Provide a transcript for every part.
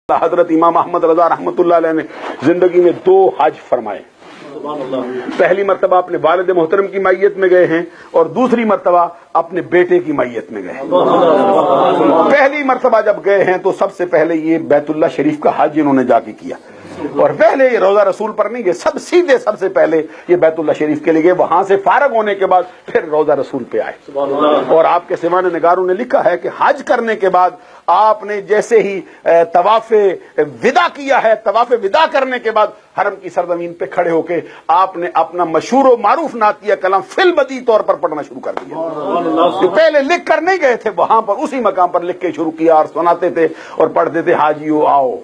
حضرت امام احمد رضا رحمتہ اللہ علیہ نے زندگی میں 2 حج فرمائے۔ پہلی مرتبہ اپنے والد محترم کی میت میں گئے ہیں اور دوسری مرتبہ اپنے بیٹے کی میت میں گئے۔ پہلی مرتبہ جب گئے ہیں تو سب سے پہلے یہ بیت اللہ شریف کا حج انہوں نے جا کے کیا، اور پہلے یہ روضہ رسول پر نہیں گئے، سب سے پہلے یہ بیت اللہ شریف کے لیے گئے، وہاں سے فارغ ہونے کے بعد پھر روضہ رسول پہ آئے۔ اور آپ کے سیوان نگاروں نے لکھا ہے کہ حج کرنے کے بعد آپ نے جیسے ہی طواف وداع کیا ہے، طواف وداع کرنے کے بعد حرم کی سرزمین پہ کھڑے ہو کے آپ نے اپنا مشہور و معروف نعتیہ کلام فی البدیع طور پر پڑھنا شروع کر دیا۔ جو پہلے لکھ کر نہیں گئے تھے وہاں پر اسی مقام پر لکھ کے شروع کیا اور سناتے تھے اور پڑھتے تھے، حاجیو آؤ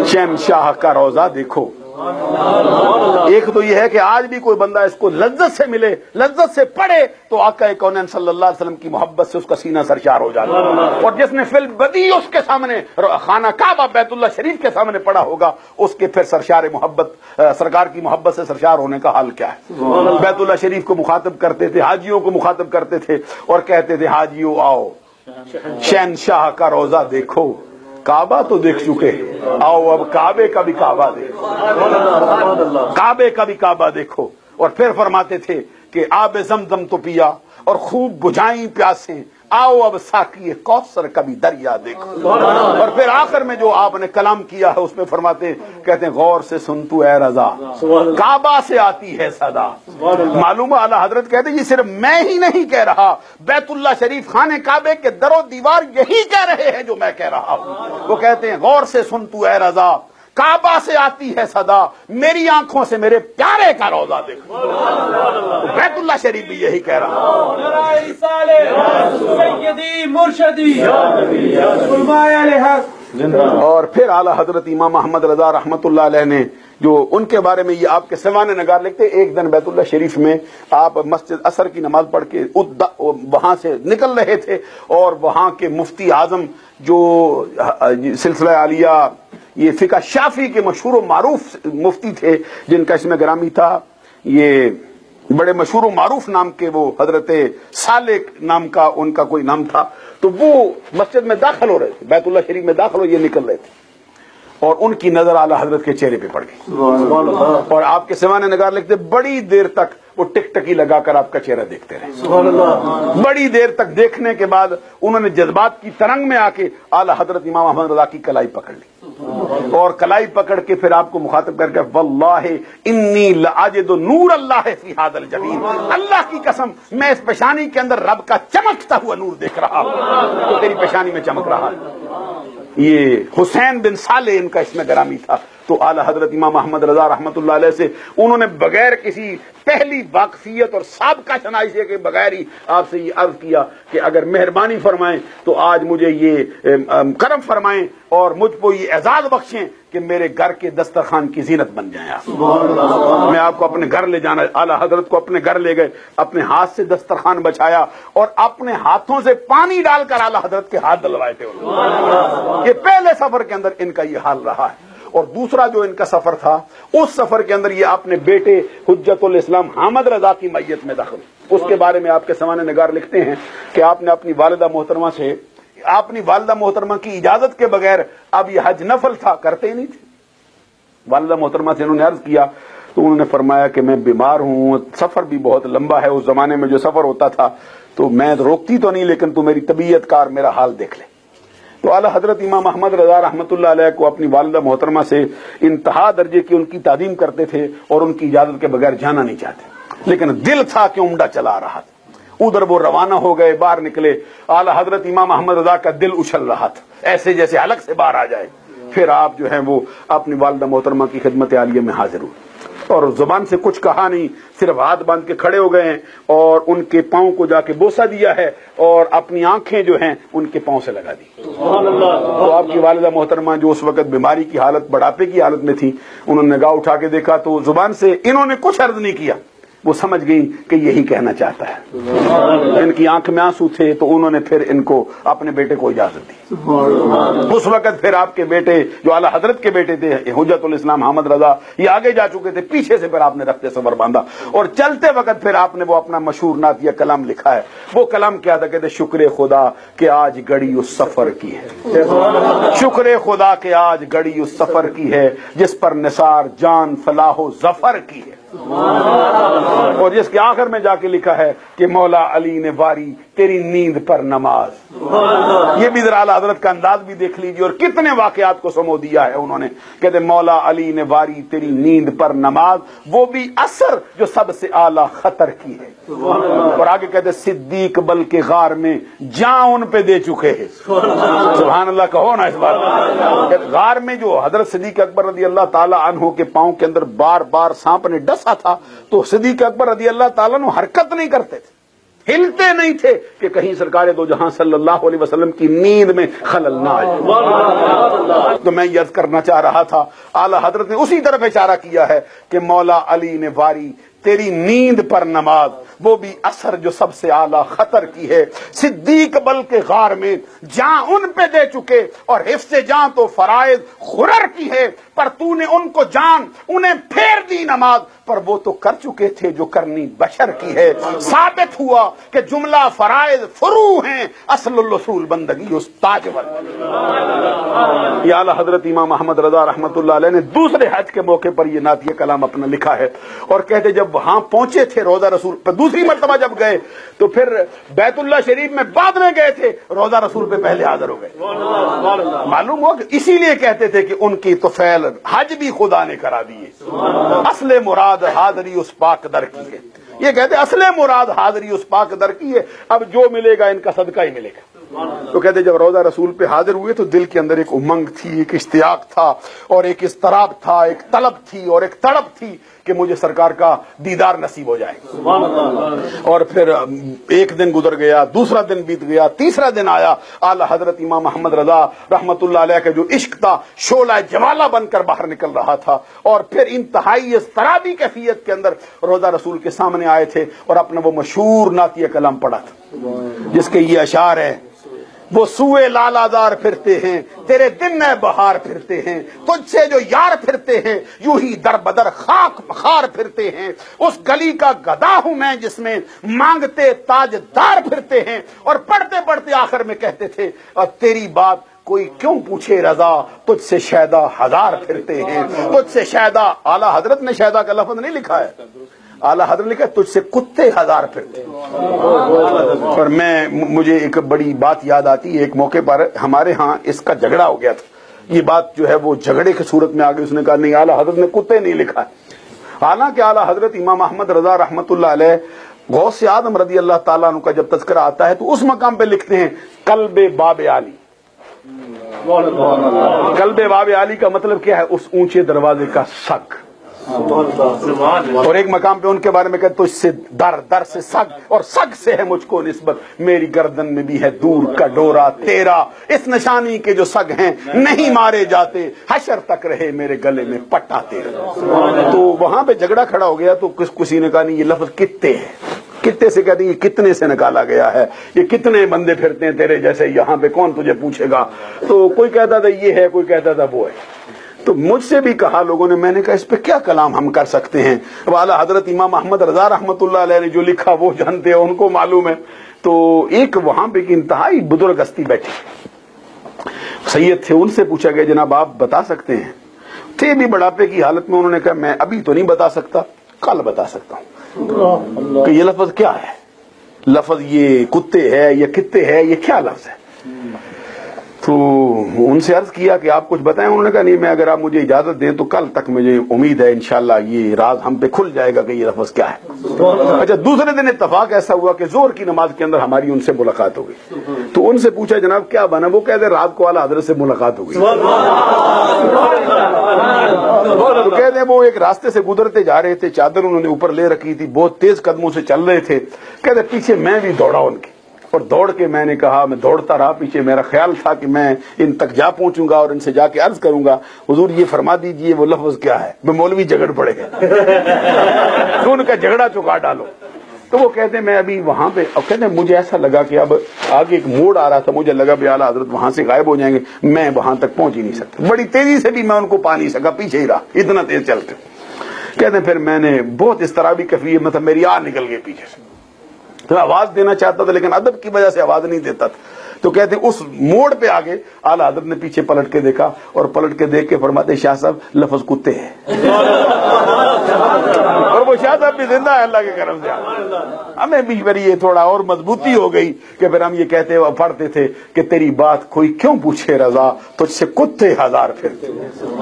شہنشاہ کا روضہ دیکھو۔ ایک تو یہ ہے کہ آج بھی کوئی بندہ اس کو لذت سے ملے، لذت سے پڑھے تو آقا کونین صلی اللہ علیہ وسلم کی محبت سے اس کا سینہ سرشار ہو جاتا ہے، اور جس نے فی البدیع اس کے سامنے خانہ کعبہ بیت اللہ شریف کے سامنے پڑھا ہوگا اس کے پھر سرشار محبت، سرکار کی محبت سے سرشار ہونے کا حال کیا ہے۔ بیت اللہ شریف کو مخاطب کرتے تھے، حاجیوں کو مخاطب کرتے تھے اور کہتے تھے، حاجیو آؤ شہنشاہ کا روضہ دیکھو۔ کعبہ تو دیکھ چکے، آؤ اب کعبے کا بھی کعبہ دیکھو، کعبے کا بھی کعبہ دیکھو۔ اور پھر فرماتے تھے کہ آب زمزم تو پیا اور خوب بجھائیں پیاسیں، آؤ اب ساقی کوثر کا بھی دریا دیکھو۔ اور پھر آخر میں جو آپ نے کلام کیا ہے اس میں فرماتے کہتے ہیں، غور سے سن تو اے رضا کعبہ سے آتی ہے صدا۔ معلوم اعلی حضرت کہتے ہیں یہ صرف میں ہی نہیں کہہ رہا، بیت اللہ شریف خانے کعبے کے در و دیوار یہی کہہ رہے ہیں جو میں کہہ رہا ہوں۔ وہ کہتے ہیں، غور سے سن تو اے رضا کعبہ سے آتی ہے صدا، میری آنکھوں سے میرے پیارے کا روضہ دیکھو۔ بیت اللہ شریف بھی یہی کہہ رہا ہے۔ اور پھر اعلی حضرت امام احمد رضا رحمتہ اللہ علیہ نے جو ان کے بارے میں یہ آپ کے سیوان نگار لکھتے، ایک دن بیت اللہ شریف میں آپ مسجد عصر کی نماز پڑھ کے وہاں سے نکل رہے تھے، اور وہاں کے مفتی اعظم جو سلسلہ عالیہ یہ فقہ شافعی کے مشہور و معروف مفتی تھے، جن کا اسم گرامی تھا، یہ بڑے مشہور و معروف نام کے وہ حضرت صالح نام کا ان کا کوئی نام تھا، تو وہ مسجد میں داخل ہو رہے تھے، بیت اللہ شریف میں داخل ہو یہ نکل رہے تھے، اور ان کی نظر اعلی حضرت کے چہرے پہ پڑ گئی، اور آپ کے سیوان نگار لکھتے بڑی دیر تک وہ ٹک ٹکی لگا کر آپ کا چہرہ دیکھتے رہے۔ بڑی دیر تک دیکھنے کے بعد انہوں نے جذبات کی ترنگ میں آ کے اعلی حضرت امام احمد رضا کی کلائی پکڑ لی، اور کلائی پکڑ کے پھر آپ کو مخاطب کر کے، واللہ انی لاجد نور اللہ فی ھذا الجبین، اللہ کی قسم میں اس پیشانی کے اندر رب کا چمکتا ہوا نور دیکھ رہا ہوں، تو تیری پیشانی میں چمک رہا ہے۔ یہ حسین بن صالح ان کا اسم گرامی تھا۔ تو اعلی حضرت امام احمد رضا رحمتہ اللہ علیہ سے انہوں نے بغیر کسی پہلی واقفیت اور سابقہ شناسی کے بغیر ہی آپ سے یہ عرض کیا کہ اگر مہربانی فرمائیں تو آج مجھے یہ کرم فرمائیں اور مجھ کو یہ اعزاز بخشیں کہ میرے گھر کے دسترخوان کی زینت بن جائیں آپ۔ میں آپ کو اپنے گھر لے جانا، اعلی حضرت کو اپنے گھر لے گئے، اپنے ہاتھ سے دسترخوان بچھایا اور اپنے ہاتھوں سے پانی ڈال کر اعلی حضرت کے ہاتھ دلوائے تھے۔ یہ پہلے سفر کے اندر ان کا یہ حال رہا ہے۔ اور دوسرا جو ان کا سفر تھا، اس سفر کے اندر یہ اپنے بیٹے حجت الاسلام حامد رضا کی میت میں داخل، اس کے بارے میں آپ کے سیوان نگار لکھتے ہیں کہ آپ نے اپنی والدہ محترمہ سے، اپنی والدہ محترمہ کی اجازت کے بغیر، اب یہ حج نفل تھا، کرتے ہی نہیں تھے، والدہ محترمہ سے انہوں نے عرض کیا تو انہوں نے فرمایا کہ میں بیمار ہوں، سفر بھی بہت لمبا ہے، اس زمانے میں جو سفر ہوتا تھا تو میں روکتی تو نہیں، لیکن تو میری طبیعت کا اور میرا حال دیکھ لے۔ تو اعلی حضرت امام احمد رضا رحمتہ اللہ علیہ کو اپنی والدہ محترمہ سے انتہا درجے کی ان کی تعظیم کرتے تھے اور ان کی اجازت کے بغیر جانا نہیں چاہتے، لیکن دل تھا کہ عمدہ چلا رہا تھا۔ ادھر وہ روانہ ہو گئے، باہر نکلے، اعلی حضرت امام احمد رضا کا دل اچھل رہا تھا ایسے جیسے حلق سے باہر آ جائے۔ پھر آپ جو ہیں وہ اپنی والدہ محترمہ کی خدمت عالیہ میں حاضر ہوئے اور زبان سے کچھ کہا نہیں، صرف ہاتھ باندھ کے کھڑے ہو گئے ہیں اور ان کے پاؤں کو جا کے بوسہ دیا ہے اور اپنی آنکھیں جو ہیں ان کے پاؤں سے لگا دی۔ تو آپ کی والدہ محترمہ جو اس وقت بیماری کی حالت، بڑھاپے کی حالت میں تھی، انہوں نے نگاہ اٹھا کے دیکھا تو زبان سے انہوں نے کچھ عرض نہیں کیا، وہ سمجھ گئی کہ یہی کہنا چاہتا ہے. ان کی آنکھ میں آنسو تھے تو انہوں نے پھر ان کو اپنے بیٹے کو اجازت دی. اس وقت پھر آپ کے بیٹے جو اعلیٰ حضرت کے بیٹے تھے حجت الاسلام حامد رضا یہ آگے جا چکے تھے, پیچھے سے پھر آپ نے رفتے صبر باندھا اور چلتے وقت پھر آپ نے وہ اپنا مشہور نعتیہ کلام لکھا ہے. وہ کلام کیا تھا؟ کہتے شکر خدا کہ آج گڑی اس سفر کی ہے, شکر خدا کہ آج گڑی اس سفر کی ہے جس پر نثار جان فلاح و ظفر کی ہے, اور جس کے آخر میں جا کے لکھا ہے کہ مولا علی نے واری تیری نیند پر نماز. یہ بھی ذرا اعلیٰ حضرت کا انداز بھی دیکھ لیجیے اور کتنے واقعات کو سمو دیا ہے انہوں نے. کہتے مولا علی نے واری تیری نیند پر نماز, وہ بھی اثر جو سب سے اعلیٰ خطر کی ہے. اور آگے کہتے صدیق بل کے غار میں جان ان پہ دے چکے ہیں. سبحان اللہ کہو نا اس بات. غار میں جو حضرت صدیق اکبر رضی اللہ تعالی عنہ کے پاؤں کے اندر بار بار سانپ نے ڈسا تھا تو صدیق اکبر رضی اللہ تعالیٰ عنہ حرکت نہیں کرتے تھے, ہلتے نہیں تھے کہ کہیں سرکار دو جہاں صلی اللہ علیہ وسلم کی نیند میں خلل نہ آئے. تو میں یہ عرض کرنا چاہ رہا تھا اعلیٰ حضرت نے اسی طرف اشارہ کیا ہے کہ مولا علی نے واری تیری نیند پر نماز, وہ بھی اثر جو سب سے اعلیٰ خطر کی ہے. صدیق بل کے غار میں جان ان پہ دے چکے اور حفظ جان تو فرائض خرر کی ہے, پر تو نے ان کو جان انہیں پھیر دی نماز, پر وہ تو کر چکے تھے جو کرنی بشر کی ہے. ثابت ہوا کہ جملہ فرائض فرو ہیں, اصل الرسول بندگی اس تاجور. یہ اعلیٰ حضرت امام احمد رضا رحمۃ اللہ علیہ نے دوسرے حج کے موقع پر یہ نعتیہ کلام اپنا لکھا ہے اور کہتے جب وہاں پہنچے تھے روضہ رسول پر دوسری مرتبہ جب گئے تو پھر بیت اللہ شریف میں بعد میں گئے تھے, روضہ رسول پہ پہلے حاضر ہو گئے. معلوم ہوا کہ اسی لیے کہتے تھے کہ ان کی طفیل حج بھی خدا نے کرا دیے, اصل مراد حاضری اس پاک در کی ہے. یہ کہتے اصل مراد حاضری اس پاک در کی ہے, اب جو ملے گا ان کا صدقہ ہی ملے گا. تو کہتے جب روضہ رسول پہ حاضر ہوئے تو دل کے اندر ایک امنگ تھی, ایک اشتیاق تھا اور ایک اضطراب تھا, ایک طلب تھی اور ایک تڑپ تھی کہ مجھے سرکار کا دیدار نصیب ہو جائے. اور پھر ایک دن گزر گیا, دوسرا دن بیت گیا, تیسرا دن آیا. اعلیٰ حضرت امام محمد رضا رحمت اللہ علیہ کا جو عشق تھا شعلہ جوالہ بن کر باہر نکل رہا تھا اور پھر انتہائی اضطرابی کیفیت کے اندر روضہ رسول کے سامنے آئے تھے اور اپنا وہ مشہور نعتیہ کلام پڑھا تھا جس کے یہ اشعار ہے. وہ سوئے لالادار پھرتے ہیں تیرے دن بہار پھرتے ہیں, تجھ سے جو یار پھرتے ہیں یوں ہی در بدر خاک بخار پھرتے ہیں. اس گلی کا گدا ہوں میں جس میں مانگتے تاج دار پھرتے ہیں. اور پڑھتے پڑھتے آخر میں کہتے تھے اور تیری بات کوئی کیوں پوچھے رضا, تجھ سے شیدا ہزار پھرتے ہیں. تجھ سے شیدا, اعلیٰ حضرت نے شیدا کا لفظ نہیں لکھا ہے, اعلیٰ حضرت نے لکھا تجھ سے کتے ہزار پھرتے. اور مجھے ایک بڑی بات یاد آتی ہے, ایک موقع پر ہمارے ہاں اس کا جھگڑا ہو گیا تھا. یہ بات جو ہے وہ جھگڑے کی صورت میں آگے اس نے کہا نہیں اعلیٰ حضرت نے کتے نہیں لکھا ہے. حالانکہ اعلیٰ حضرت امام احمد رضا رحمۃ اللہ علیہ غوث اعظم رضی اللہ تعالیٰ عنہ کا جب تذکرہ آتا ہے تو اس مقام پہ لکھتے ہیں قلب باب عالی. قلب باب عالی کا مطلب کیا ہے؟ اس اونچے دروازے کا سگ. اور ایک مقام پہ ان کے بارے میں کہتے تو اس سے در سے سگ اور سگ سے ہے مجھ کو نسبت, میری گردن میں بھی ہے دور کا ڈورا تیرا, اس نشانی کے جو سگ ہیں نہیں مارے جاتے, حشر تک رہے میرے گلے میں پٹا تیرا. تو وہاں پہ جھگڑا کھڑا ہو گیا تو کسی نے کہا نہیں یہ لفظ کتے ہے, کتے سے کہتے ہیں یہ کتنے سے نکالا گیا ہے, یہ کتنے بندے پھرتے ہیں تیرے جیسے یہاں پہ, کون تجھے پوچھے گا. تو کوئی کہتا تھا یہ ہے, کوئی کہتا تھا وہ ہے. تو مجھ سے بھی کہا لوگوں نے, میں نے کہا اس پہ کیا کلام ہم کر سکتے ہیں. اب اعلیٰ حضرت امام احمد رضا رحمۃ اللہ علیہ نے جو لکھا وہ جانتے ہیں, ان کو معلوم ہے. تو ایک وہاں پہ انتہائی بزرگ ہستی بیٹھی, سید تھے, ان سے پوچھا گیا جناب آپ بتا سکتے ہیں؟ تھے بھی بڑھاپے کی حالت میں, انہوں نے کہا میں ابھی تو نہیں بتا سکتا, کل بتا سکتا ہوں. کہ یہ لفظ کیا ہے, لفظ یہ کتے ہے یا کتے ہے, یہ کیا لفظ ہے؟ تو ان سے عرض کیا کہ آپ کچھ بتائیں. انہوں نے کہا نہیں, میں اگر آپ مجھے اجازت دیں تو کل تک مجھے امید ہے انشاءاللہ یہ راز ہم پہ کھل جائے گا کہ یہ لفظ کیا ہے. اچھا, دوسرے دن اتفاق ایسا ہوا کہ زور کی نماز کے اندر ہماری ان سے ملاقات ہو گئی. تو ان سے پوچھا جناب کیا بنا؟ وہ کہتے رات کو اعلیٰ حضرت سے ملاقات ہو گئی. تو کہتے ہیں وہ ایک راستے سے گزرتے جا رہے تھے, چادر انہوں نے اوپر لے رکھی تھی, بہت تیز قدموں سے چل رہے تھے. کہتے پیچھے میں بھی دوڑا ان کی, اور دوڑ کے میں نے کہا، میں دوڑتا رہا پیچھے، میرا خیال تھا کہ میں ان تک جا پہنچوں گا اور ان سے جا کے عرض کروں گا حضور یہ فرما دیجئے وہ لفظ کیا ہے، میں مولوی جھگڑ پڑے تو ان کا جھگڑا چکا ڈالو۔ تو وہ کہتے ہیں میں ابھی وہاں پہ، اب کہتے ہیں مجھے ایسا لگا کہ اب آگے ایک موڑ آ رہا تھا، مجھے لگا بھی اعلیٰ حضرت وہاں سے غائب ہو جائیں گے، میں وہاں تک پہنچ ہی نہیں سکتا، بڑی تیزی سے بھی میں ان کو پا نہیں سکا، پیچھے ہی رہا اتنا تیز چل کے۔ کہتے ہیں پھر میں نے بہت اس طرح بھی کفی، مطلب میری آہ نکل گئی پیچھے سے، تو آواز دینا چاہتا تھا لیکن ادب کی وجہ سے آواز نہیں دیتا تھا۔ تو کہتے ہیں اس موڑ پہ آگے اعلیٰ حضرت نے پیچھے پلٹ کے دیکھا اور پلٹ کے دیکھ کے فرماتے شاہ صاحب لفظ کتے ہیں اور وہ شاہ صاحب بھی زندہ ہے اللہ کے کرم سے۔ ہمیں بھی یہ تھوڑا اور مضبوطی ہو گئی کہ پھر ہم یہ کہتے پڑھتے تھے کہ تیری بات کوئی کیوں پوچھے رضا، تجھ سے کتے ہزار پھرتے،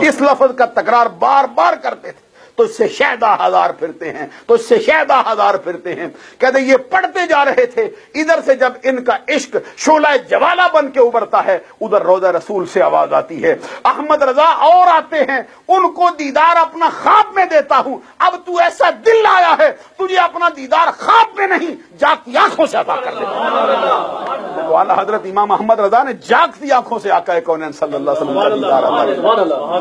اس لفظ کا تکرار بار بار کرتے تھے، تجھ سے شہدہ ہزار پھرتے ہیں، تجھ سے شہدہ ہزار پھرتے ہیں۔ کہتے یہ پڑھتے جا رہے تھے، ادھر سے جب ان کا عشق شعلہ جوالہ بن کے ابھرتا ہے، ادھر روضہ رسول سے آواز آتی ہے احمد رضا اور آتے ہیں، ان کو دیدار اپنا خواب میں دیتا ہوں، اب تو ایسا دل آیا ہے تجھے اپنا دیدار خواب میں نہیں جاگتی آنکھوں سے عطا کر دیتا۔ تو اعلیٰ حضرت امام احمد رضا نے جاگتی آنکھوں سے آقا کونین صلی اللہ علیہ وسلم کا دیدار عطا کیا۔